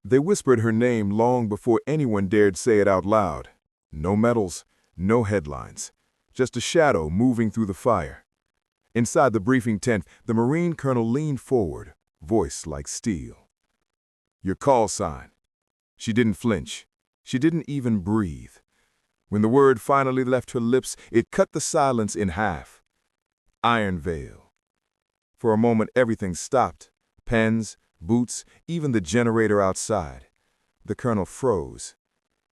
They whispered her name long before anyone dared say it out loud. No medals, no headlines, just a shadow moving through the fire. Inside the briefing tent, the Marine colonel leaned forward, voice like steel. "Your call sign." She didn't flinch. She didn't even breathe. When the word finally left her lips, it cut the silence in half. Iron Veil. For a moment, everything stopped. Pens, boots, even the generator outside. The colonel froze.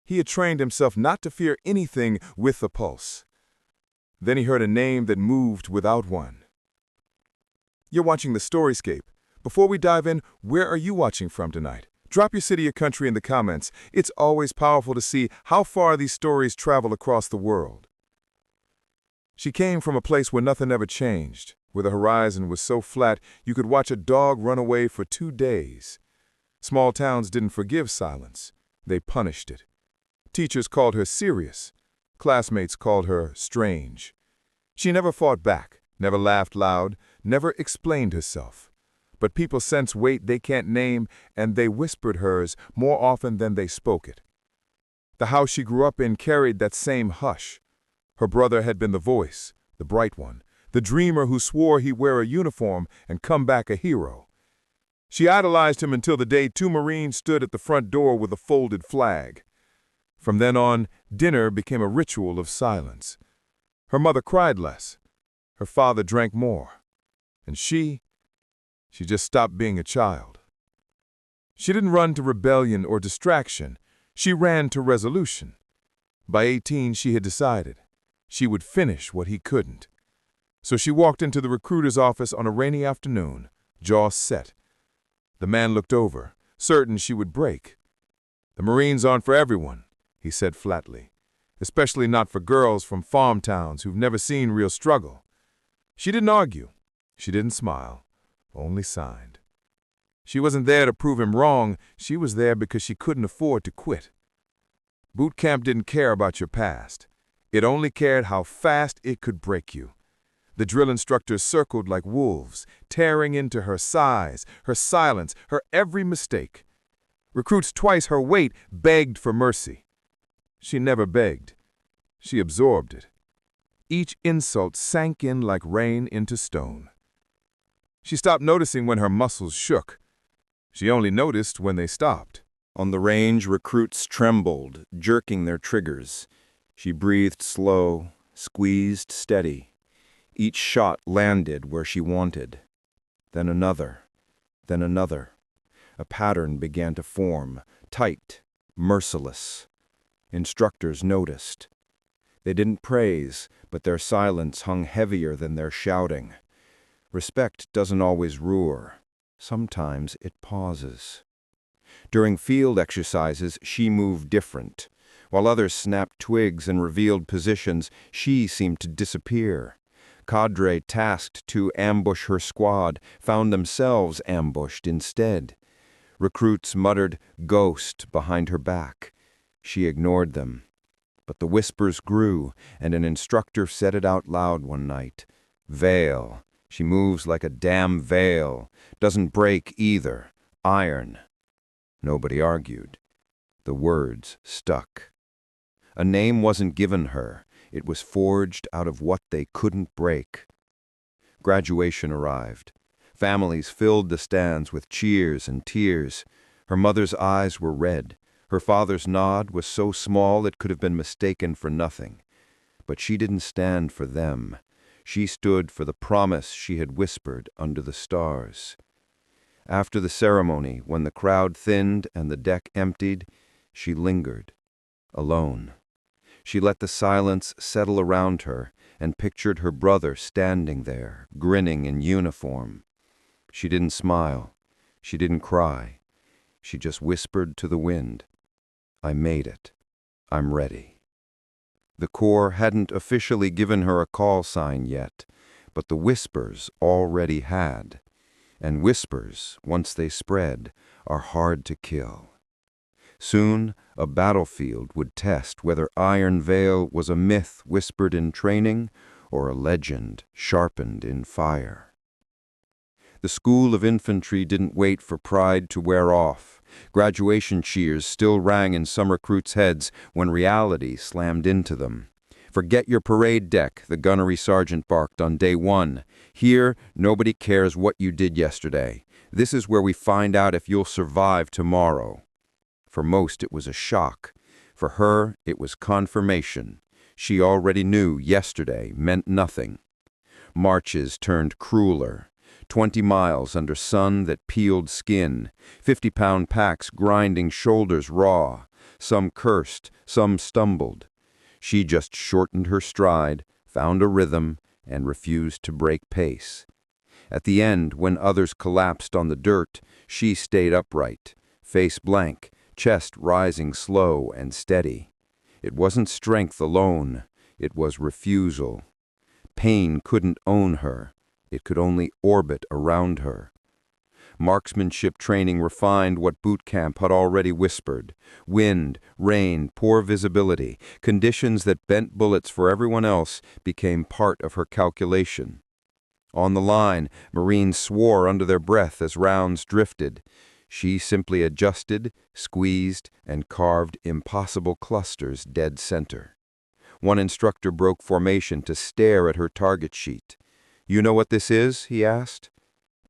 He had trained himself not to fear anything with a pulse. Then he heard a name that moved without one. You're watching the Storyscape. Before we dive in, where are you watching from tonight? Drop your city or country in the comments. It's always powerful to see how far these stories travel across the world. She came from a place where nothing ever changed, where the horizon was so flat you could watch a dog run away for 2 days. Small towns didn't forgive silence. They punished it. Teachers called her serious. Classmates called her strange. She never fought back, never laughed loud, never explained herself. But people sense weight they can't name, and they whispered hers more often than they spoke it. The house she grew up in carried that same hush. Her brother had been the voice, the bright one, the dreamer who swore he'd wear a uniform and come back a hero. She idolized him until the day 2 Marines stood at the front door with a folded flag. From then on, dinner became a ritual of silence. Her mother cried less. Her father drank more. And she just stopped being a child. She didn't run to rebellion or distraction. She ran to resolution. By 18, she had decided she would finish what he couldn't. So she walked into the recruiter's office on a rainy afternoon, jaw set. The man looked over, certain she would break. "The Marines aren't for everyone," he said flatly, "especially not for girls from farm towns who've never seen real struggle." She didn't argue. She didn't smile. Only signed. She wasn't there to prove him wrong. She was there because she couldn't afford to quit. Boot camp didn't care about your past. It only cared how fast it could break you. The drill instructors circled like wolves, tearing into her sighs, her silence, her every mistake. Recruits twice her weight begged for mercy. She never begged. She absorbed it. Each insult sank in like rain into stone. She stopped noticing when her muscles shook. She only noticed when they stopped. On the range, recruits trembled, jerking their triggers. She breathed slow, squeezed steady. Each shot landed where she wanted. Then another, then another. A pattern began to form, tight, merciless. Instructors noticed. They didn't praise, but their silence hung heavier than their shouting. Respect doesn't always roar. Sometimes it pauses. During field exercises, she moved different. While others snapped twigs and revealed positions, she seemed to disappear. Cadre tasked to ambush her squad found themselves ambushed instead. Recruits muttered "ghost" behind her back. She ignored them. But the whispers grew, and an instructor said it out loud one night. "Veil. She moves like a damn veil. Doesn't break either. Iron." Nobody argued. The words stuck. A name wasn't given her. It was forged out of what they couldn't break. Graduation arrived. Families filled the stands with cheers and tears. Her mother's eyes were red. Her father's nod was so small it could have been mistaken for nothing. But she didn't stand for them. She stood for the promise she had whispered under the stars. After the ceremony, when the crowd thinned and the deck emptied, she lingered, alone. She let the silence settle around her and pictured her brother standing there, grinning in uniform. She didn't smile. She didn't cry. She just whispered to the wind, "I made it. I'm ready." The Corps hadn't officially given her a call sign yet, but the whispers already had. And whispers, once they spread, are hard to kill. Soon, a battlefield would test whether Iron Veil was a myth whispered in training or a legend sharpened in fire. The School of Infantry didn't wait for pride to wear off. Graduation cheers still rang in some recruits' heads when reality slammed into them. "Forget your parade deck," the gunnery sergeant barked on day one. "Here, nobody cares what you did yesterday. This is where we find out if you'll survive tomorrow." For most, it was a shock. For her, it was confirmation. She already knew yesterday meant nothing. Marches turned crueler. 20 miles under sun that peeled skin, 50-pound packs grinding shoulders raw. Some cursed, some stumbled. She just shortened her stride, found a rhythm, and refused to break pace. At the end, when others collapsed on the dirt, she stayed upright, face blank, chest rising slow and steady. It wasn't strength alone, it was refusal. Pain couldn't own her, it could only orbit around her. Marksmanship training refined what boot camp had already whispered. Wind, rain, poor visibility, conditions that bent bullets for everyone else became part of her calculation. On the line, Marines swore under their breath as rounds drifted. She simply adjusted, squeezed, and carved impossible clusters dead center. One instructor broke formation to stare at her target sheet. "You know what this is?" he asked.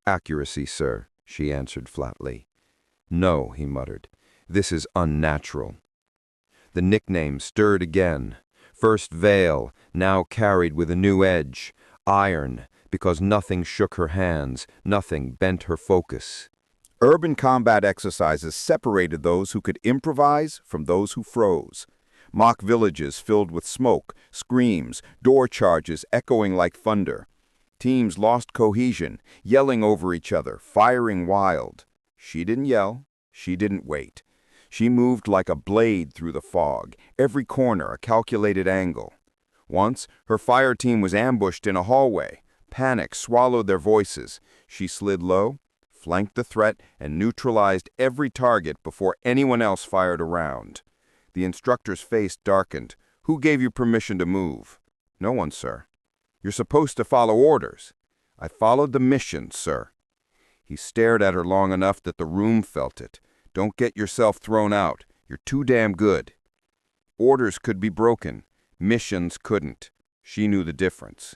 "Accuracy, sir," she answered flatly. "No," he muttered. "This is unnatural." The nickname stirred again. First veil, now carried with a new edge. Iron, because nothing shook her hands, nothing bent her focus. Urban combat exercises separated those who could improvise from those who froze. Mock villages filled with smoke, screams, door charges echoing like thunder. Teams lost cohesion, yelling over each other, firing wild. She didn't yell. She didn't wait. She moved like a blade through the fog, every corner a calculated angle. Once, her fire team was ambushed in a hallway. Panic swallowed their voices. She slid low, flanked the threat, and neutralized every target before anyone else fired a round. The instructor's face darkened. "Who gave you permission to move?" "No one, sir." "You're supposed to follow orders." "I followed the mission, sir." He stared at her long enough that the room felt it. "Don't get yourself thrown out. You're too damn good." Orders could be broken. Missions couldn't. She knew the difference.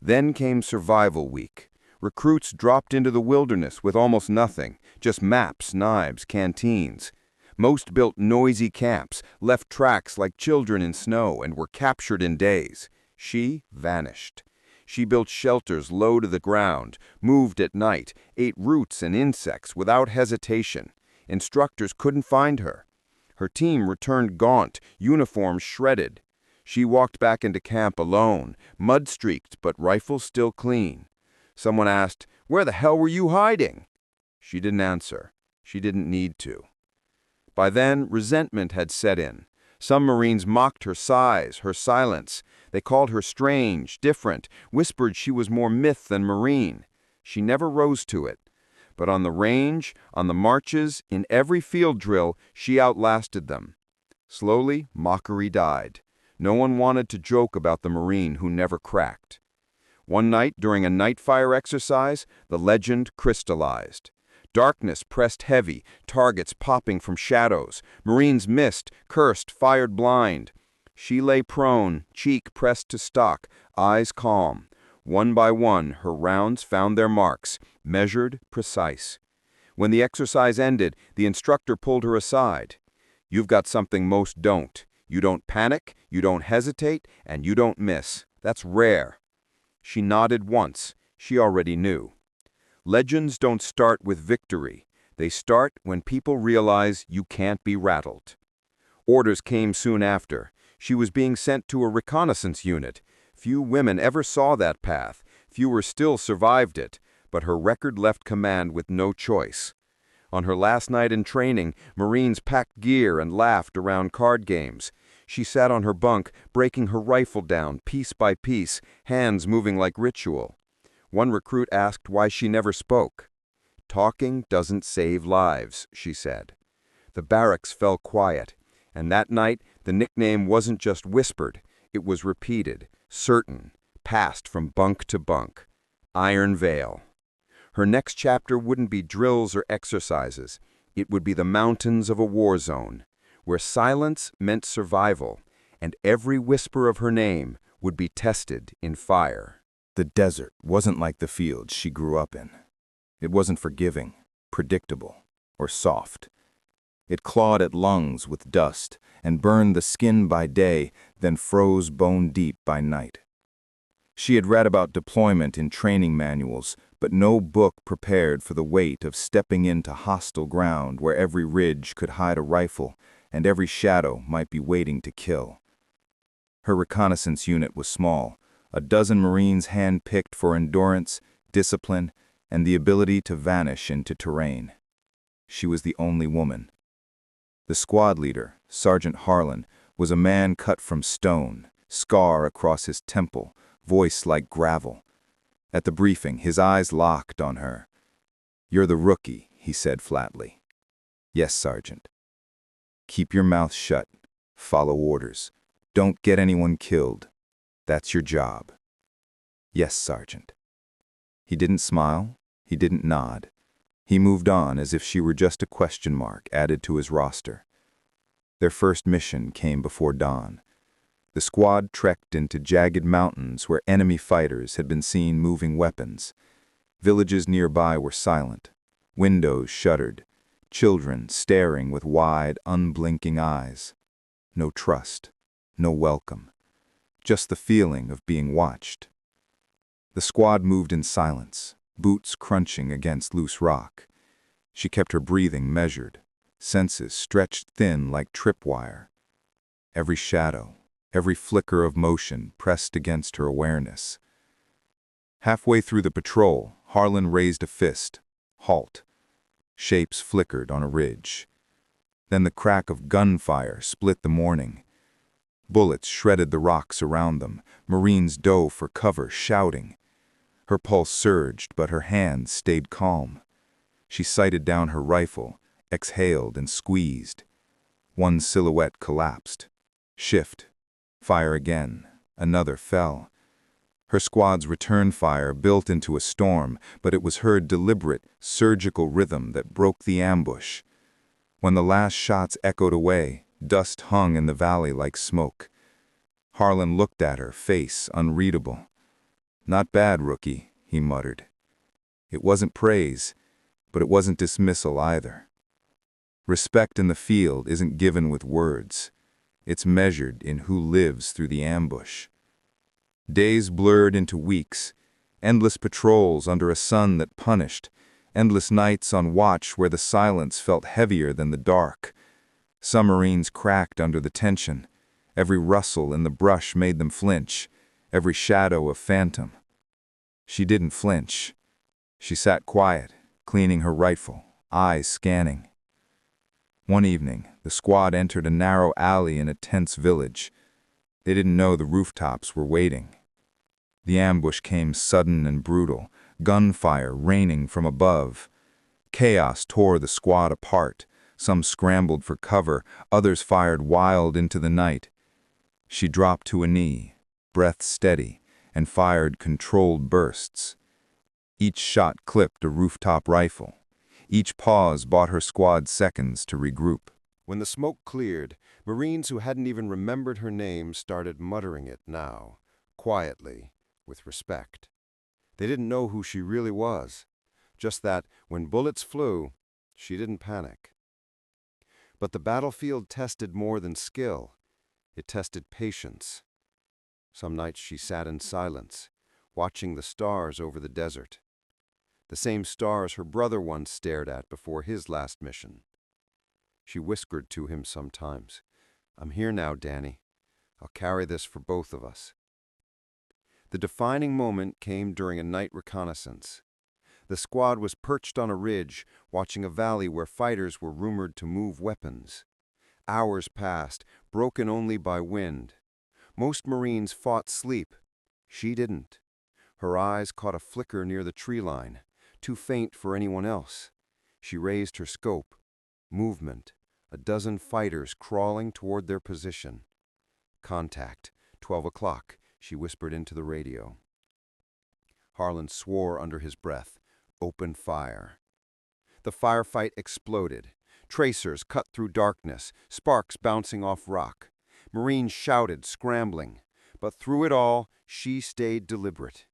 Then came Survival Week. Recruits dropped into the wilderness with almost nothing, just maps, knives, canteens. Most built noisy camps, left tracks like children in snow, and were captured in days. She vanished. She built shelters low to the ground, moved at night, ate roots and insects without hesitation. Instructors couldn't find her. Her team returned gaunt, uniforms shredded. She walked back into camp alone, mud-streaked but rifle still clean. Someone asked, "Where the hell were you hiding?" She didn't answer. She didn't need to. By then, resentment had set in. Some Marines mocked her size, her silence. They called her strange, different, whispered she was more myth than Marine. She never rose to it. But on the range, on the marches, in every field drill, she outlasted them. Slowly, mockery died. No one wanted to joke about the Marine who never cracked. One night, during a night fire exercise, the legend crystallized. Darkness pressed heavy, targets popping from shadows. Marines missed, cursed, fired blind. She lay prone, cheek pressed to stock, eyes calm. One by one, her rounds found their marks, measured, precise. When the exercise ended, the instructor pulled her aside. "You've got something most don't. You don't panic, you don't hesitate, and you don't miss. That's rare." She nodded once. She already knew. Legends don't start with victory. They start when people realize you can't be rattled. Orders came soon after. She was being sent to a reconnaissance unit. Few women ever saw that path. Fewer still survived it. But her record left command with no choice. On her last night in training, Marines packed gear and laughed around card games. She sat on her bunk, breaking her rifle down piece by piece, hands moving like ritual. One recruit asked why she never spoke. "Talking doesn't save lives," she said. The barracks fell quiet, and that night the nickname wasn't just whispered, it was repeated, certain, passed from bunk to bunk. Iron Veil. Her next chapter wouldn't be drills or exercises. It would be the mountains of a war zone, where silence meant survival, and every whisper of her name would be tested in fire. The desert wasn't like the fields she grew up in. It wasn't forgiving, predictable, or soft. It clawed at lungs with dust and burned the skin by day, then froze bone deep by night. She had read about deployment in training manuals, but no book prepared for the weight of stepping into hostile ground where every ridge could hide a rifle and every shadow might be waiting to kill. Her reconnaissance unit was small, a dozen Marines hand-picked for endurance, discipline, and the ability to vanish into terrain. She was the only woman. The squad leader, Sergeant Harlan, was a man cut from stone, scar across his temple, voice like gravel. At the briefing, his eyes locked on her. "You're the rookie," he said flatly. "Yes, Sergeant." "Keep your mouth shut. Follow orders. Don't get anyone killed. That's your job." "Yes, Sergeant." He didn't smile. He didn't nod. He moved on as if she were just a question mark added to his roster. Their first mission came before dawn. The squad trekked into jagged mountains where enemy fighters had been seen moving weapons. Villages nearby were silent. Windows shuttered. Children staring with wide, unblinking eyes. No trust. No welcome. Just the feeling of being watched. The squad moved in silence, boots crunching against loose rock. She kept her breathing measured, senses stretched thin like tripwire. Every shadow, every flicker of motion pressed against her awareness. Halfway through the patrol, Harlan raised a fist. Halt. Shapes flickered on a ridge. Then the crack of gunfire split the morning. Bullets shredded the rocks around them. Marines dove for cover, shouting. Her pulse surged, but her hands stayed calm. She sighted down her rifle, exhaled and squeezed. One silhouette collapsed. Shift. Fire again. Another fell. Her squad's return fire built into a storm, but it was her deliberate, surgical rhythm that broke the ambush. When the last shots echoed away, dust hung in the valley like smoke. Harlan looked at her, face unreadable. "Not bad, rookie," he muttered. It wasn't praise, but it wasn't dismissal either. Respect in the field isn't given with words. It's measured in who lives through the ambush. Days blurred into weeks, endless patrols under a sun that punished, endless nights on watch where the silence felt heavier than the dark. Some Marines cracked under the tension. Every rustle in the brush made them flinch, every shadow a phantom. She didn't flinch. She sat quiet, cleaning her rifle, eyes scanning. One evening, the squad entered a narrow alley in a tense village. They didn't know the rooftops were waiting. The ambush came sudden and brutal, gunfire raining from above. Chaos tore the squad apart. Some scrambled for cover, others fired wild into the night. She dropped to a knee, breath steady, and fired controlled bursts. Each shot clipped a rooftop rifle. Each pause bought her squad seconds to regroup. When the smoke cleared, Marines who hadn't even remembered her name started muttering it now, quietly, with respect. They didn't know who she really was, just that when bullets flew, she didn't panic. But the battlefield tested more than skill. It tested patience. Some nights she sat in silence, watching the stars over the desert. The same stars her brother once stared at before his last mission. She whispered to him sometimes, "I'm here now, Danny. I'll carry this for both of us." The defining moment came during a night reconnaissance. The squad was perched on a ridge, watching a valley where fighters were rumored to move weapons. Hours passed, broken only by wind. Most Marines fought sleep. She didn't. Her eyes caught a flicker near the tree line, too faint for anyone else. She raised her scope. Movement. A dozen fighters crawling toward their position. "Contact. 12 o'clock," she whispered into the radio. Harlan swore under his breath. "Open fire." The firefight exploded. Tracers cut through darkness, sparks bouncing off rock. Marines shouted, scrambling. But through it all, she stayed deliberate.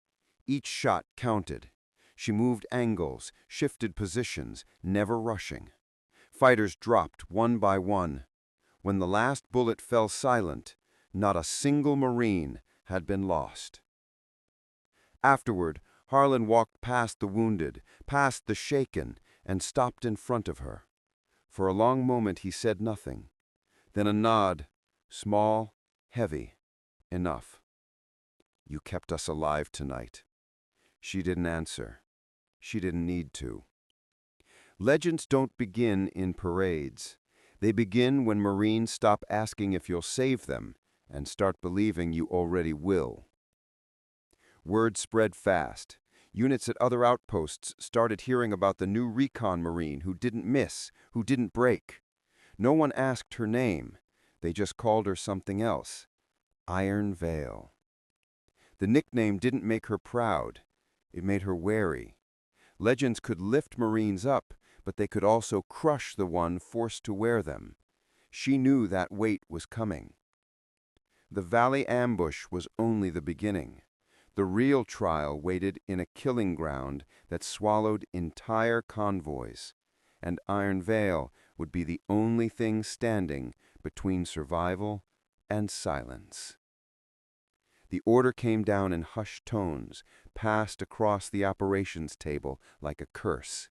Each shot counted. She moved angles, shifted positions, never rushing. Fighters dropped one by one. When the last bullet fell silent, not a single Marine had been lost. Afterward, Harlan walked past the wounded, past the shaken, and stopped in front of her. For a long moment he said nothing. Then a nod, small, heavy, enough. "You kept us alive tonight." She didn't answer. She didn't need to. Legends don't begin in parades. They begin when Marines stop asking if you'll save them and start believing you already will. Word spread fast. Units at other outposts started hearing about the new recon Marine who didn't miss, who didn't break. No one asked her name. They just called her something else. Iron Veil. The nickname didn't make her proud. It made her wary. Legends could lift Marines up, but they could also crush the one forced to wear them. She knew that weight was coming. The valley ambush was only the beginning. The real trial waited in a killing ground that swallowed entire convoys, and Iron Veil would be the only thing standing between survival and silence. The order came down in hushed tones, passed across the operations table like a curse.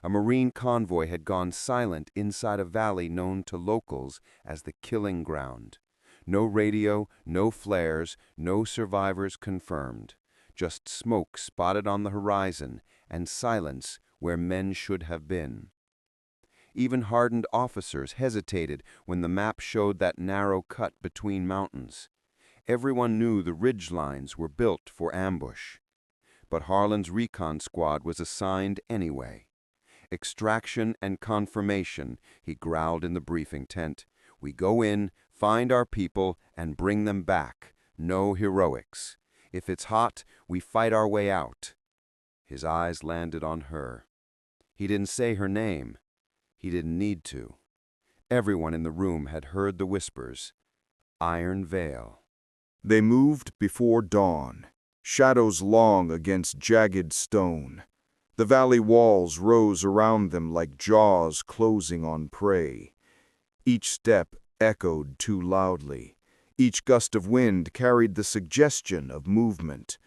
A Marine convoy had gone silent inside a valley known to locals as the killing ground. No radio, no flares, no survivors confirmed. Just smoke spotted on the horizon and silence where men should have been. Even hardened officers hesitated when the map showed that narrow cut between mountains. Everyone knew the ridge lines were built for ambush. But Harlan's recon squad was assigned anyway. Extraction and confirmation, he growled in the briefing tent. We go in, find our people, and bring them back. No heroics. If it's hot, we fight our way out. His eyes landed on her. He didn't say her name. He didn't need to. Everyone in the room had heard the whispers. Iron Veil. They moved before dawn, shadows long against jagged stone. The valley walls rose around them like jaws closing on prey. Each step echoed too loudly. Each gust of wind carried the suggestion of movement.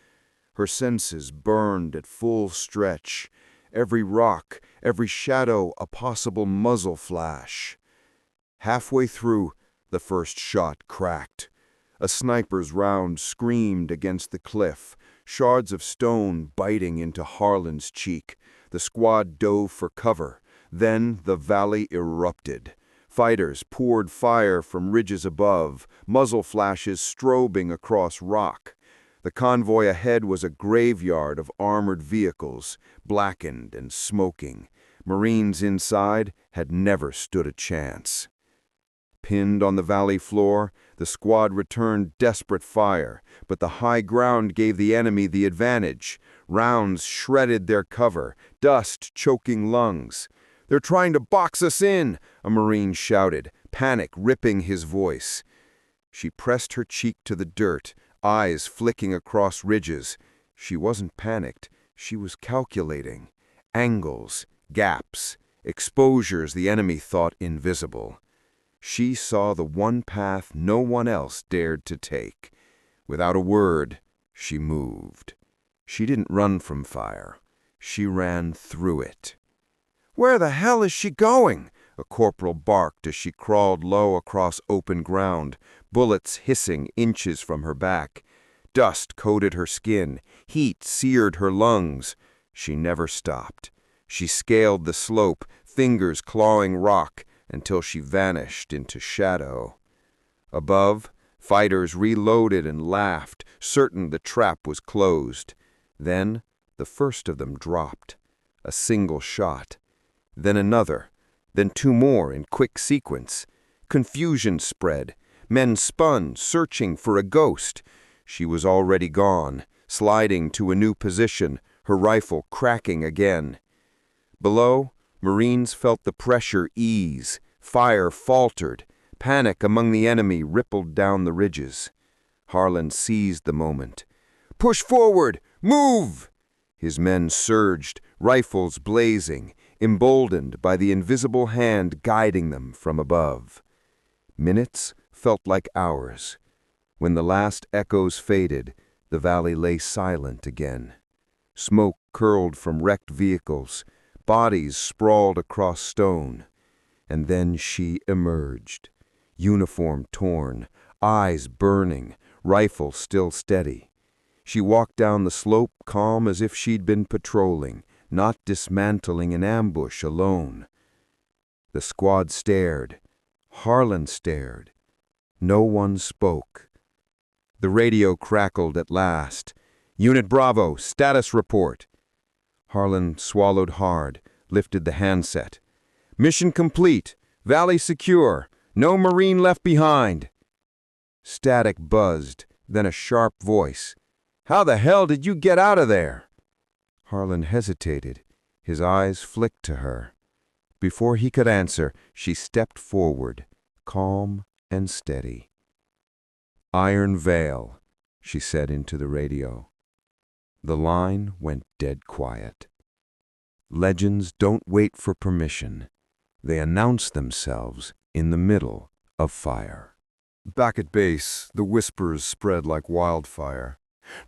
Her senses burned at full stretch. Every rock, every shadow a possible muzzle flash. Halfway through, the first shot cracked. A sniper's round screamed against the cliff, shards of stone biting into Harlan's cheek. The squad dove for cover. Then the valley erupted. Fighters poured fire from ridges above, muzzle flashes strobing across rock. The convoy ahead was a graveyard of armored vehicles, blackened and smoking. Marines inside had never stood a chance. Pinned on the valley floor, the squad returned desperate fire, but the high ground gave the enemy the advantage. Rounds shredded their cover, dust choking lungs. "They're trying to box us in," a Marine shouted, panic ripping his voice. She pressed her cheek to the dirt, eyes flicking across ridges. She wasn't panicked, she was calculating. Angles, gaps, exposures the enemy thought invisible. She saw the one path no one else dared to take. Without a word, she moved. She didn't run from fire. She ran through it. "Where the hell is she going?" a corporal barked as she crawled low across open ground, bullets hissing inches from her back. Dust coated her skin. Heat seared her lungs. She never stopped. She scaled the slope, fingers clawing rock, until she vanished into shadow. Above, fighters reloaded and laughed, certain the trap was closed. Then the first of them dropped. A single shot. Then another. Then two more in quick sequence. Confusion spread. Men spun, searching for a ghost. She was already gone, sliding to a new position, her rifle cracking again. Below, Marines felt the pressure ease. Fire faltered. Panic among the enemy rippled down the ridges. Harlan seized the moment. "Push forward! Move!" His men surged, rifles blazing, emboldened by the invisible hand guiding them from above. Minutes felt like hours. When the last echoes faded, the valley lay silent again. Smoke curled from wrecked vehicles, bodies sprawled across stone. And then she emerged, uniform torn, eyes burning, rifle still steady. She walked down the slope calm as if she'd been patrolling, not dismantling an ambush alone. The squad stared. Harlan stared. No one spoke. The radio crackled at last. "Unit Bravo, status report." Harlan swallowed hard, lifted the handset. "Mission complete. Valley secure. No Marine left behind." Static buzzed, then a sharp voice. "How the hell did you get out of there?" Harlan hesitated. His eyes flicked to her. Before he could answer, she stepped forward, calm and steady. "Iron Veil," she said into the radio. The line went dead quiet. Legends don't wait for permission. They announce themselves in the middle of fire. Back at base, the whispers spread like wildfire.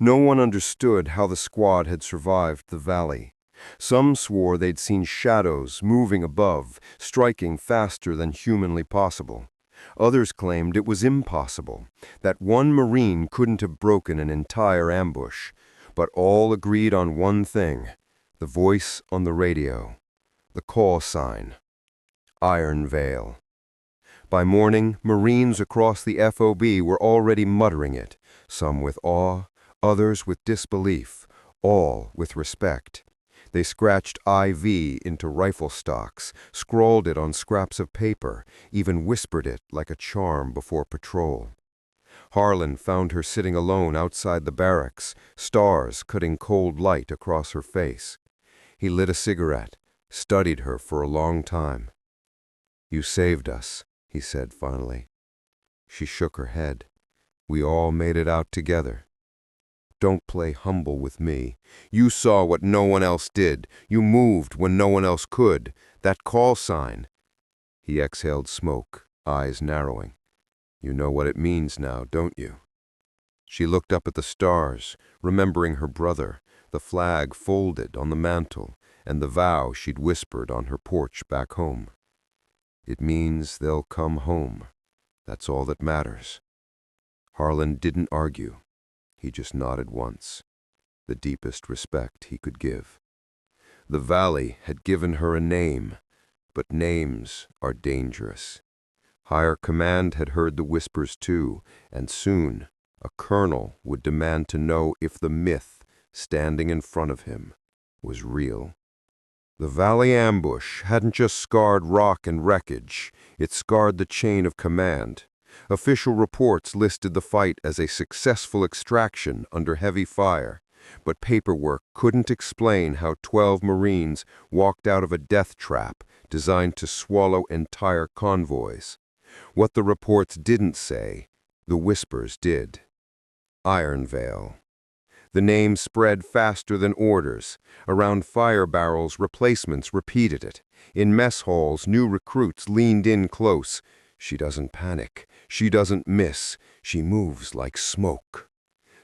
No one understood how the squad had survived the valley. Some swore they'd seen shadows moving above, striking faster than humanly possible. Others claimed it was impossible, that one Marine couldn't have broken an entire ambush. But all agreed on one thing: the voice on the radio, the call sign, Iron Veil. By morning, Marines across the FOB were already muttering it, some with awe, others with disbelief, all with respect. They scratched IV into rifle stocks, scrawled it on scraps of paper, even whispered it like a charm before patrol. Harlan found her sitting alone outside the barracks, stars cutting cold light across her face. He lit a cigarette, studied her for a long time. "You saved us," he said finally. She shook her head. "We all made it out together." "Don't play humble with me. You saw what no one else did. You moved when no one else could. That call sign." He exhaled smoke, eyes narrowing. "You know what it means now, don't you?" She looked up at the stars, remembering her brother, the flag folded on the mantel, and the vow she'd whispered on her porch back home. "It means they'll come home. That's all that matters." Harlan didn't argue. He just nodded once, the deepest respect he could give. The valley had given her a name, but names are dangerous. Higher command had heard the whispers too, and soon a colonel would demand to know if the myth standing in front of him was real. The valley ambush hadn't just scarred rock and wreckage, it scarred the chain of command. Official reports listed the fight as a successful extraction under heavy fire, but paperwork couldn't explain how 12 Marines walked out of a death trap designed to swallow entire convoys. What the reports didn't say, the whispers did. Iron Veil. The name spread faster than orders. Around fire barrels, replacements repeated it. In mess halls, new recruits leaned in close. "She doesn't panic. She doesn't miss. She moves like smoke."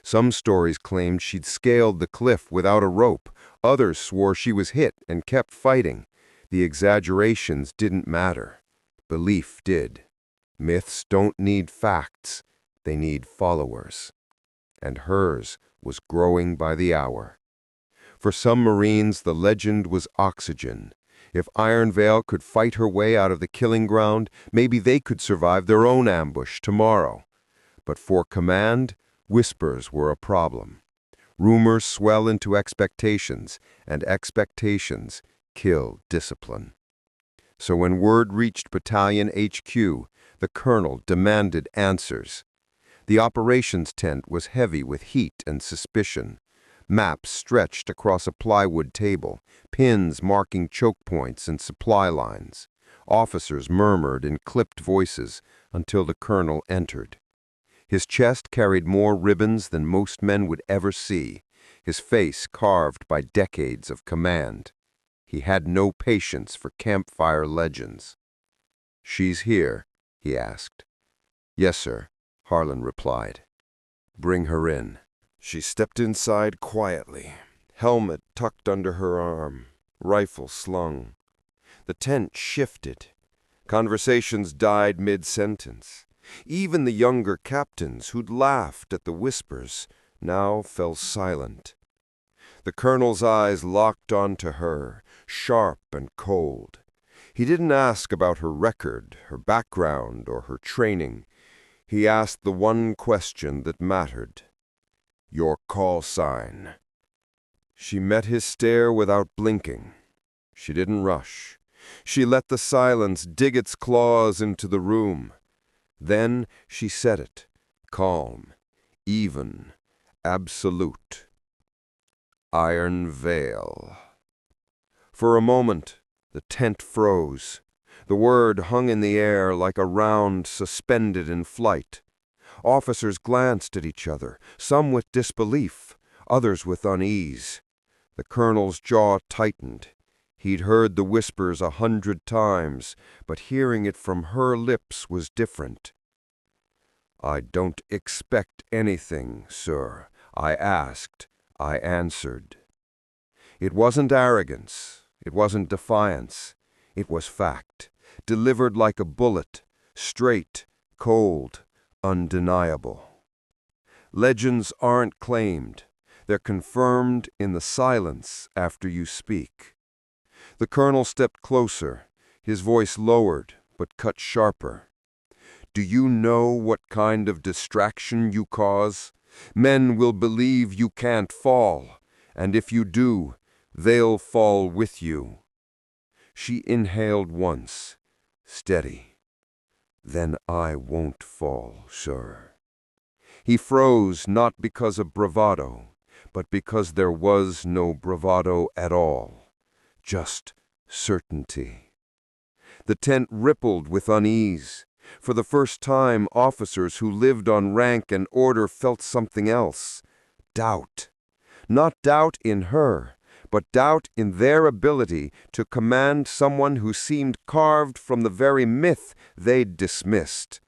Some stories claimed she'd scaled the cliff without a rope. Others swore she was hit and kept fighting. The exaggerations didn't matter. Belief did. Myths don't need facts. They need followers. And hers was growing by the hour. For some Marines, the legend was oxygen. If Iron Veil could fight her way out of the killing ground, maybe they could survive their own ambush tomorrow. But for command, whispers were a problem. Rumors swell into expectations, and expectations kill discipline. So when word reached Battalion HQ, the colonel demanded answers. The operations tent was heavy with heat and suspicion. Maps stretched across a plywood table, pins marking choke points and supply lines. Officers murmured in clipped voices until the colonel entered. His chest carried more ribbons than most men would ever see, his face carved by decades of command. He had no patience for campfire legends. "She's here?" he asked. "Yes, sir," Harlan replied. "Bring her in." She stepped inside quietly, helmet tucked under her arm, rifle slung. The tent shifted. Conversations died mid-sentence. Even the younger captains who'd laughed at the whispers now fell silent. The colonel's eyes locked onto her, sharp and cold. He didn't ask about her record, her background, or her training. He asked the one question that mattered. "Your call sign." She met his stare without blinking. She didn't rush. She let the silence dig its claws into the room. Then she said it, calm, even, absolute. "Iron Veil." For a moment, the tent froze. The word hung in the air like a round suspended in flight. Officers glanced at each other, some with disbelief, others with unease. The colonel's jaw tightened. He'd heard the whispers 100 times, but hearing it from her lips was different. "I don't expect anything, sir. I asked. I answered." It wasn't arrogance. It wasn't defiance. It was fact, delivered like a bullet, straight, cold, undeniable. Legends aren't claimed. They're confirmed in the silence after you speak. The colonel stepped closer, his voice lowered but cut sharper. "Do you know what kind of distraction you cause? Men will believe you can't fall, and if you do, they'll fall with you." She inhaled once, steady. "Then I won't fall, sir." He froze not because of bravado, but because there was no bravado at all, just certainty. The tent rippled with unease. For the first time, officers who lived on rank and order felt something else. Doubt. Not doubt in her, but doubt in their ability to command someone who seemed carved from the very myth they'd dismissed.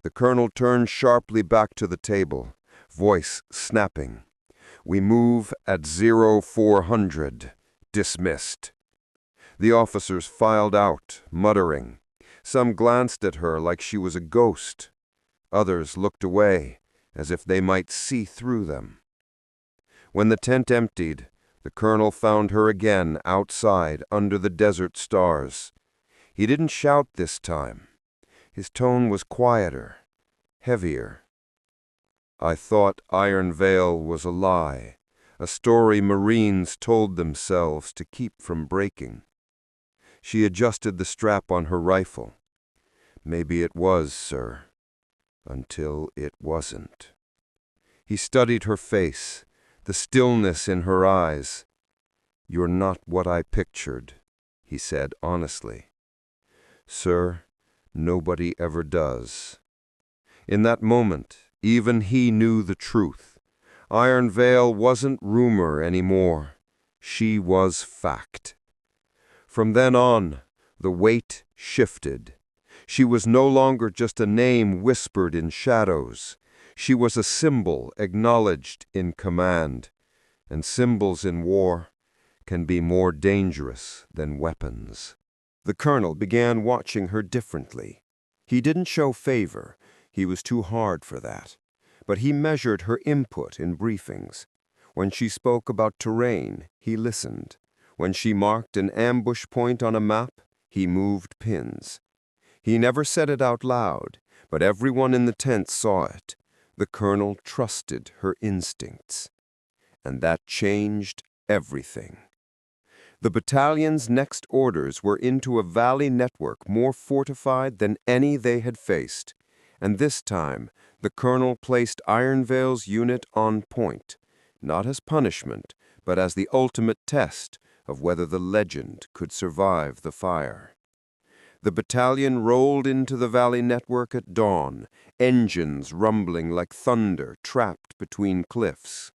The colonel turned sharply back to the table, voice snapping. "We move at 0400. Dismissed." The officers filed out, muttering. Some glanced at her like she was a ghost. Others looked away, as if they might see through them. When the tent emptied, the colonel found her again outside under the desert stars. He didn't shout this time. His tone was quieter, heavier. "I thought Iron Veil was a lie, a story Marines told themselves to keep from breaking." She adjusted the strap on her rifle. "Maybe it was, sir, until it wasn't." He studied her face, the stillness in her eyes. "You're not what I pictured," he said honestly. "Sir, nobody ever does." In that moment, even he knew the truth. Iron Veil wasn't rumor anymore. She was fact. From then on, the weight shifted. She was no longer just a name whispered in shadows. She was a symbol acknowledged in command. And symbols in war can be more dangerous than weapons. The colonel began watching her differently. He didn't show favor. He was too hard for that. But he measured her input in briefings. When she spoke about terrain, he listened. When she marked an ambush point on a map, he moved pins. He never said it out loud, but everyone in the tent saw it. The colonel trusted her instincts. And that changed everything. The battalion's next orders were into a valley network more fortified than any they had faced. And this time, the colonel placed Iron Veil's unit on point, not as punishment, but as the ultimate test of whether the legend could survive the fire. The battalion rolled into the valley network at dawn, engines rumbling like thunder trapped between cliffs.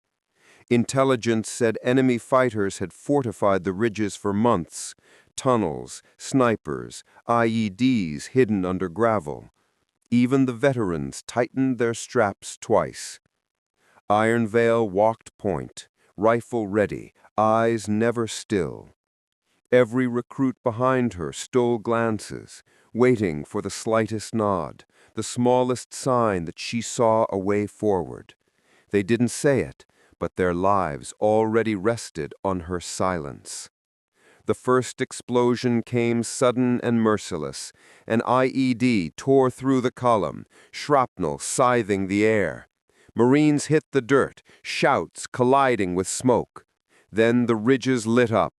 Intelligence said enemy fighters had fortified the ridges for months, tunnels, snipers, IEDs hidden under gravel. Even the veterans tightened their straps twice. Iron Veil walked point, rifle ready, eyes never still. Every recruit behind her stole glances, waiting for the slightest nod, the smallest sign that she saw a way forward. They didn't say it, but their lives already rested on her silence. The first explosion came sudden and merciless. An IED tore through the column, shrapnel scything the air. Marines hit the dirt, shouts colliding with smoke. Then the ridges lit up,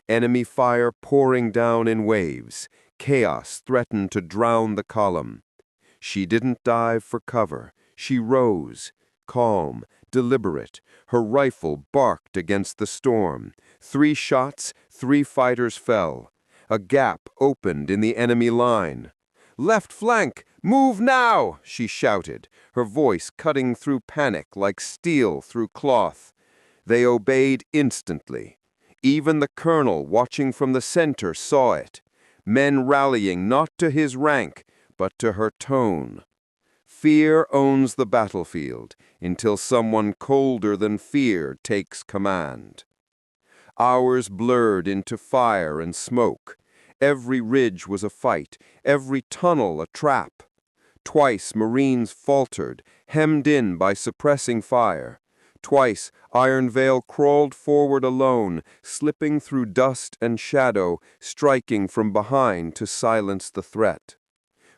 enemy fire pouring down in waves. Chaos threatened to drown the column. She didn't dive for cover. She rose, calm, deliberate. Her rifle barked against the storm. 3 shots, 3 fighters fell. A gap opened in the enemy line. "Left flank! Move now!" she shouted, her voice cutting through panic like steel through cloth. They obeyed instantly. Even the colonel watching from the center saw it. Men rallying not to his rank, but to her tone. Fear owns the battlefield until someone colder than fear takes command. Hours blurred into fire and smoke. Every ridge was a fight, every tunnel a trap. Twice Marines faltered, hemmed in by suppressing fire. Twice Iron Veil crawled forward alone, slipping through dust and shadow, striking from behind to silence the threat.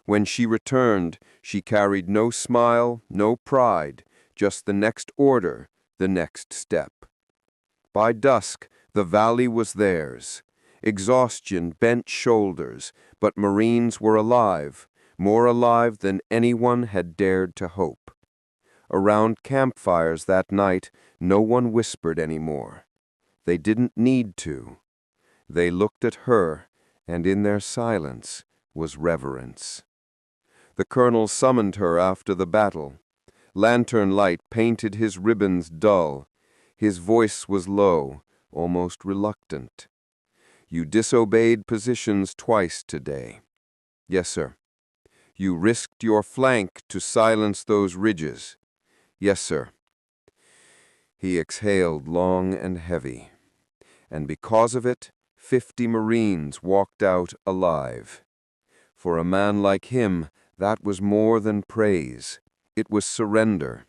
When she returned, she carried no smile, no pride, just the next order, the next step. By dusk, the valley was theirs. Exhaustion bent shoulders, but Marines were alive, more alive than anyone had dared to hope. Around campfires that night, no one whispered anymore. They didn't need to. They looked at her, and in their silence was reverence. The colonel summoned her after the battle. Lantern light painted his ribbons dull. His voice was low, almost reluctant. "You disobeyed positions twice today." "Yes, sir." "You risked your flank to silence those ridges." "Yes, sir." He exhaled long and heavy. And because of it, 50 Marines walked out alive. For a man like him, that was more than praise. It was surrender.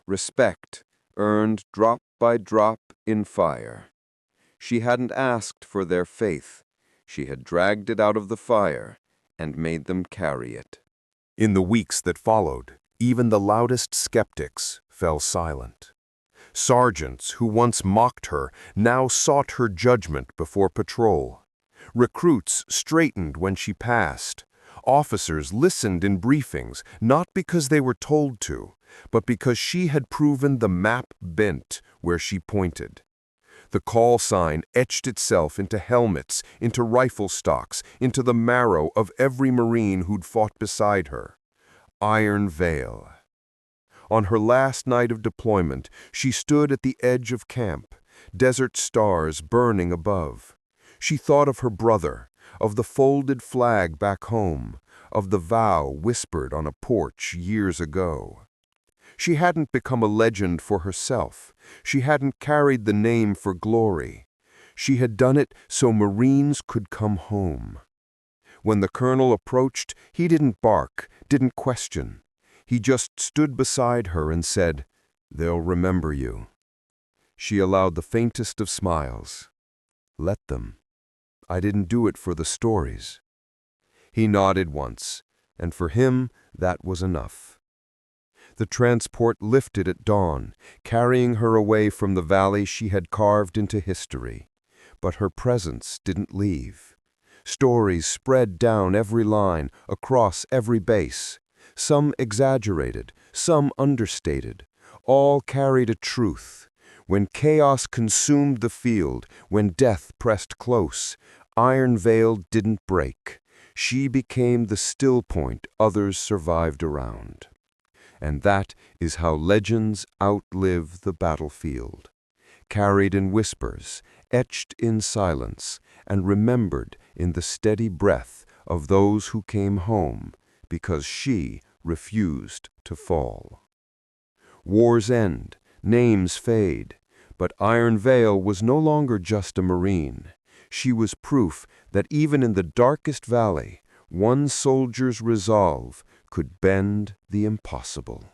Respect, earned drop by drop in fire. She hadn't asked for their faith. She had dragged it out of the fire and made them carry it. In the weeks that followed, even the loudest skeptics fell silent. Sergeants who once mocked her now sought her judgment before patrol. Recruits straightened when she passed. Officers listened in briefings, not because they were told to, but because she had proven the map bent where she pointed. The call sign etched itself into helmets, into rifle stocks, into the marrow of every Marine who'd fought beside her. Iron Veil. On her last night of deployment, she stood at the edge of camp, desert stars burning above. She thought of her brother, of the folded flag back home, of the vow whispered on a porch years ago. She hadn't become a legend for herself. She hadn't carried the name for glory. She had done it so Marines could come home. When the colonel approached, he didn't bark, didn't question. He just stood beside her and said, "They'll remember you." She allowed the faintest of smiles. "Let them. I didn't do it for the stories." He nodded once, and for him that was enough. The transport lifted at dawn, carrying her away from the valley she had carved into history. But her presence didn't leave. Stories spread down every line, across every base. Some exaggerated, some understated. All carried a truth. When chaos consumed the field, when death pressed close, Iron Veil didn't break. She became the still point others survived around. And that is how legends outlive the battlefield. Carried in whispers, etched in silence, and remembered in the steady breath of those who came home because she refused to fall. Wars end, names fade, but Iron Veil was no longer just a Marine. She was proof that even in the darkest valley, one soldier's resolve could bend the impossible.